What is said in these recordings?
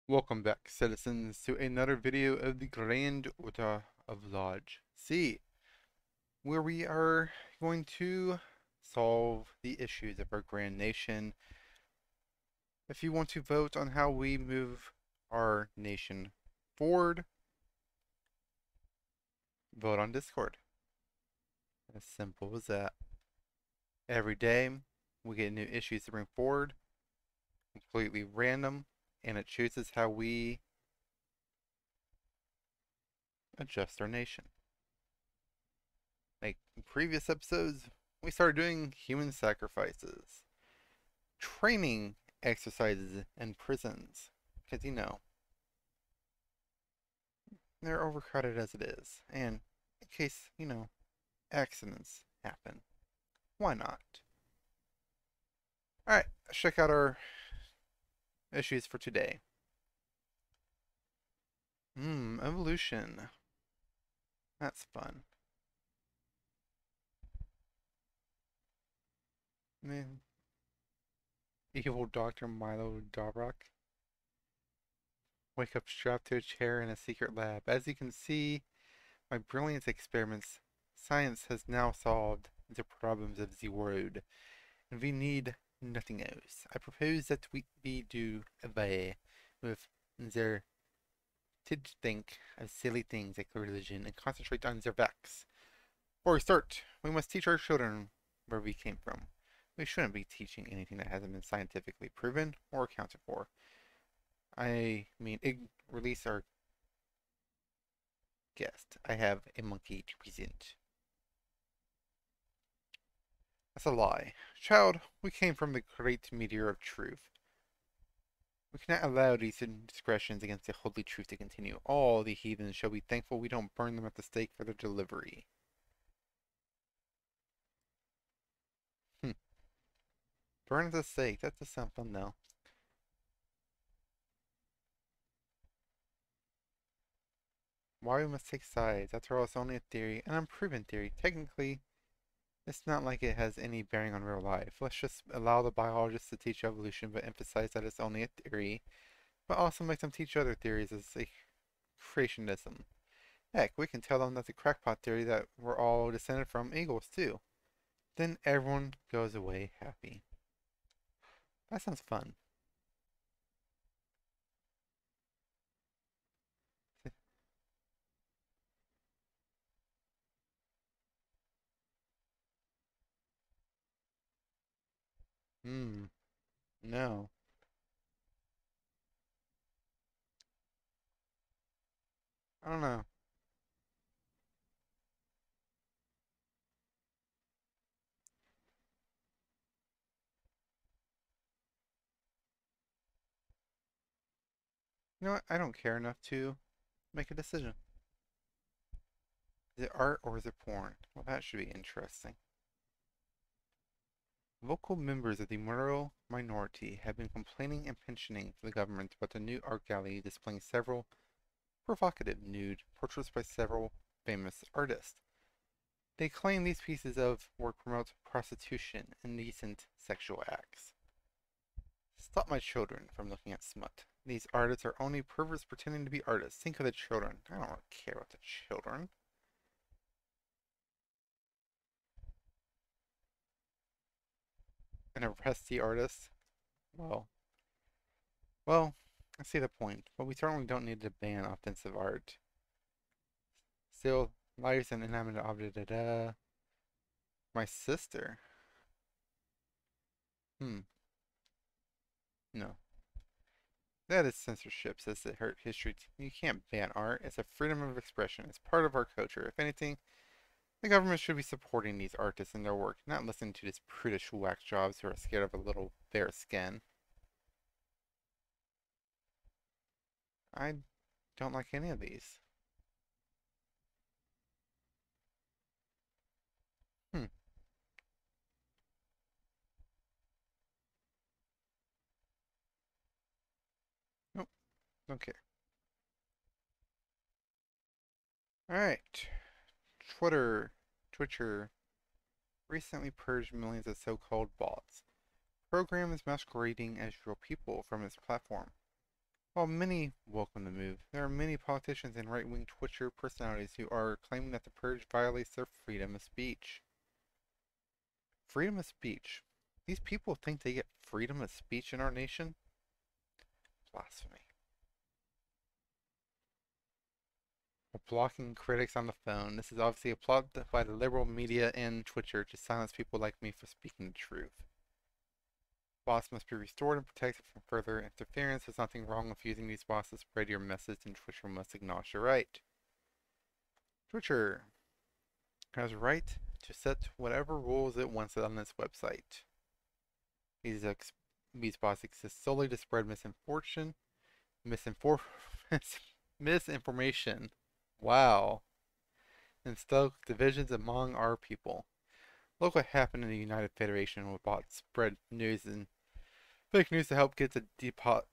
Welcome back, citizens, to another video of the Grand Order of Lodge C, where we are going to solve the issues of our grand nation. If you want to vote on how we move our nation forward, vote on Discord. As simple as that. Every day, we get new issues to bring forward, completely random, and it chooses how we adjust our nation. Like in previous episodes, we started doing human sacrifices, training exercises in prisons, because they're overcrowded as it is, and in case, accidents happen, why not? Alright, let's check out our issues for today. Evolution. That's fun. Man, evil Dr. Milo Dobrock. Wake up strapped to a chair in a secret lab. As you can see, my brilliant experiments, science has now solved the problems of the world, and we need nothing else. I propose that we do away with their to think of silly things like religion and concentrate on their facts. Before we start, we must teach our children where we came from. We shouldn't be teaching anything that hasn't been scientifically proven or accounted for. I mean, release our guest. I have a monkey to present. That's a lie. Child, we came from the great meteor of truth. We cannot allow these indiscretions against the holy truth to continue. All the heathens shall be thankful we don't burn them at the stake for their delivery. Hm. Burn at the stake. That does sound fun, though. Why we must take sides? After all, it's only a theory, an unproven theory. Technically, it's not like it has any bearing on real life. Let's just allow the biologists to teach evolution, but emphasize that it's only a theory, but also make them teach other theories as a creationism. Heck, we can tell them that the crackpot theory that we're all descended from eagles too. Then everyone goes away happy. That sounds fun. Hmm, no. I don't know. You know what? I don't care enough to make a decision. Is it art or is it porn? Well, that should be interesting. Vocal members of the Moro minority have been complaining and pensioning to the government about the new art gallery displaying several provocative nude portraits by several famous artists. They claim these pieces of work promote prostitution and indecent sexual acts. Stop my children from looking at smut. These artists are only perverts pretending to be artists. Think of the children. I don't really care about the children. And arrest the artist? Well, well, I see the point, but we certainly don't need to ban offensive art. Still, liars and inanimate objects. My sister. Hmm. No. That is censorship, says the Hurt History. You can't ban art. It's a freedom of expression. It's part of our culture. If anything, the government should be supporting these artists in their work, not listening to these prudish whack jobs who are scared of a little bare skin. I don't like any of these. Hmm. Nope. Don't care. Alright. Twitcher recently purged millions of so-called bots. Program is masquerading as real people from its platform. While many welcome the move, there are many politicians and right-wing Twitter personalities who are claiming that the purge violates their freedom of speech. Freedom of speech. These people think they get freedom of speech in our nation? Blasphemy. Blocking critics on the phone. This is obviously a plot by the liberal media and Twitter to silence people like me for speaking the truth. Bots must be restored and protected from further interference. There's nothing wrong with using these bots to spread your message, and Twitter must acknowledge your right. Twitter has a right to set whatever rules it wants on its website. These bots exist solely to spread misinfor misinformation. Wow. And stoke divisions among our people. Look what happened in the United Federation when bots spread news and fake news to help get the depot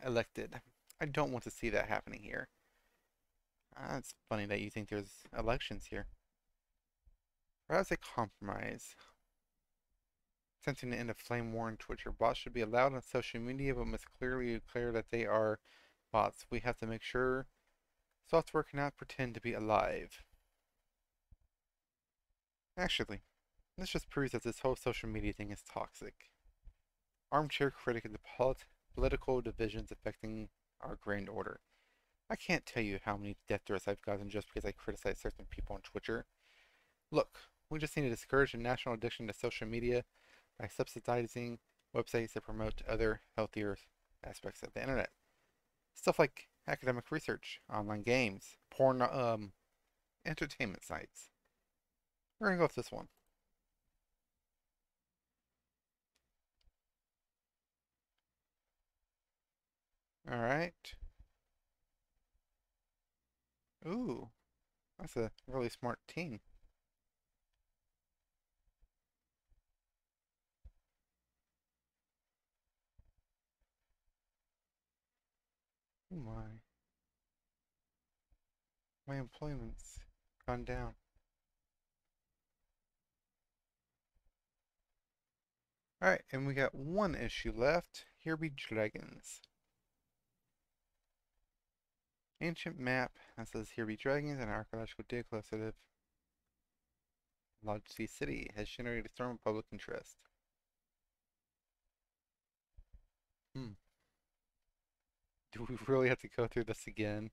elected. I don't want to see that happening here. It's funny that you think there's elections here. Perhaps a compromise. Attempting to end a flame war on Twitter. Bots should be allowed on social media, but must clearly declare that they are bots. We have to make sure software cannot pretend to be alive. Actually, this just proves that this whole social media thing is toxic. Armchair critic of the political divisions affecting our grand order. I can't tell you how many death threats I've gotten just because I criticize certain people on Twitter. Look, we just need to discourage the national addiction to social media by subsidizing websites that promote other healthier aspects of the internet. Stuff like academic research, online games, porn, entertainment sites. We're gonna go with this one. Alright. Ooh, that's a really smart team. Oh my employment's gone down. Alright, and we got one issue left. Here be dragons. Ancient map that says here be dragons and archaeological dig closer to Lodge Sea City has generated strong public interest. Hmm. Do we really have to go through this again?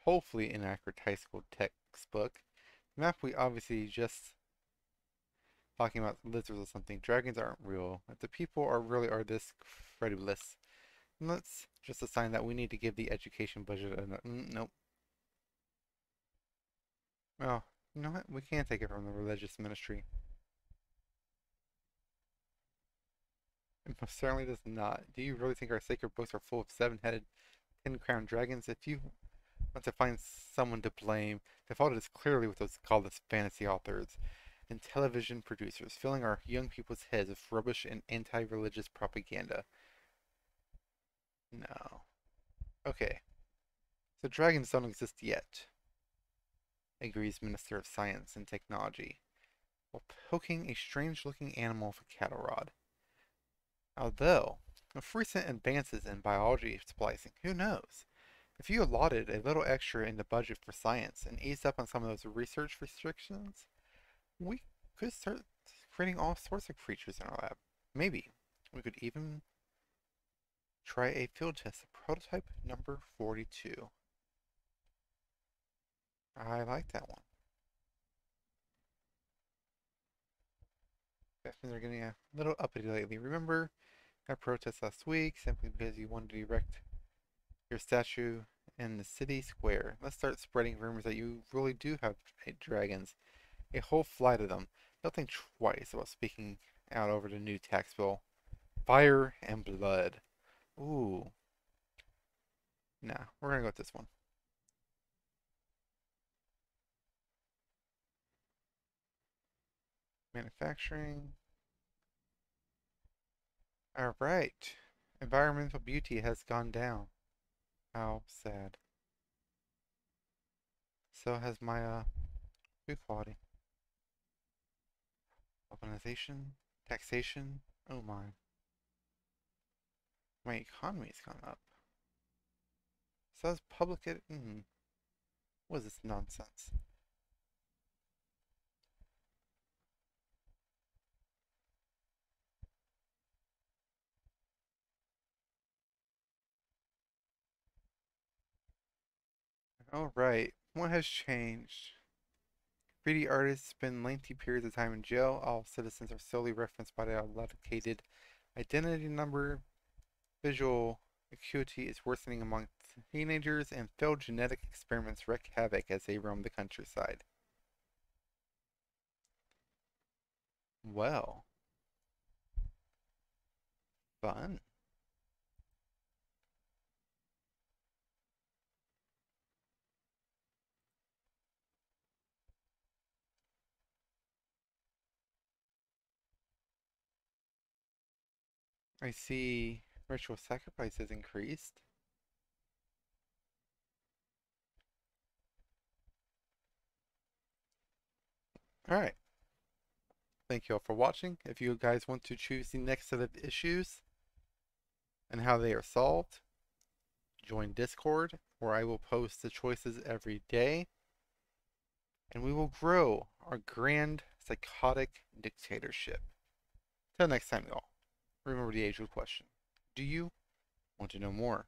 Hopefully inaccurate high school textbook. The map we obviously just talking about lizards or something. Dragons aren't real. If the people really are this credulous, let's just assign that we need to give the education budget a nope. Well, you know what? We can't take it from the religious ministry. It most certainly does not. Do you really think our sacred books are full of seven-headed, ten-crowned dragons? If you want to find someone to blame, the fault is clearly with those called as fantasy authors and television producers, filling our young people's heads with rubbish and anti-religious propaganda. No. Okay. So dragons don't exist yet, agrees Minister of Science and Technology, while poking a strange-looking animal with a cattle rod. Although, with recent advances in biology splicing, who knows? If you allotted a little extra in the budget for science and eased up on some of those research restrictions, we could start creating all sorts of creatures in our lab. Maybe we could even try a field test of prototype number 42. I like that one. Definitely are getting a little uppity lately. Remember that protest last week simply because you wanted to erect your statue in the city square. Let's start spreading rumors that you really do have dragons. A whole flight of them. Don't think twice about speaking out over the new tax bill. Fire and blood. Ooh. Nah, we're gonna go with this one. Manufacturing. Alright. Environmental beauty has gone down. How sad. So has my food quality. Urbanization. Taxation. Oh my. My economy's gone up. Says public ed. What is this nonsense? Alright, what has changed? Graffiti artists spend lengthy periods of time in jail. All citizens are solely referenced by their allocated identity number. Visual acuity is worsening among teenagers, and failed genetic experiments wreak havoc as they roam the countryside. Well, fun. I see ritual sacrifices increased. Alright, thank you all for watching. If you guys want to choose the next set of issues and how they are solved, join Discord, where I will post the choices every day, and we will grow our grand psychotic dictatorship. Till next time, y'all, remember the age-old question. Do you want to know more?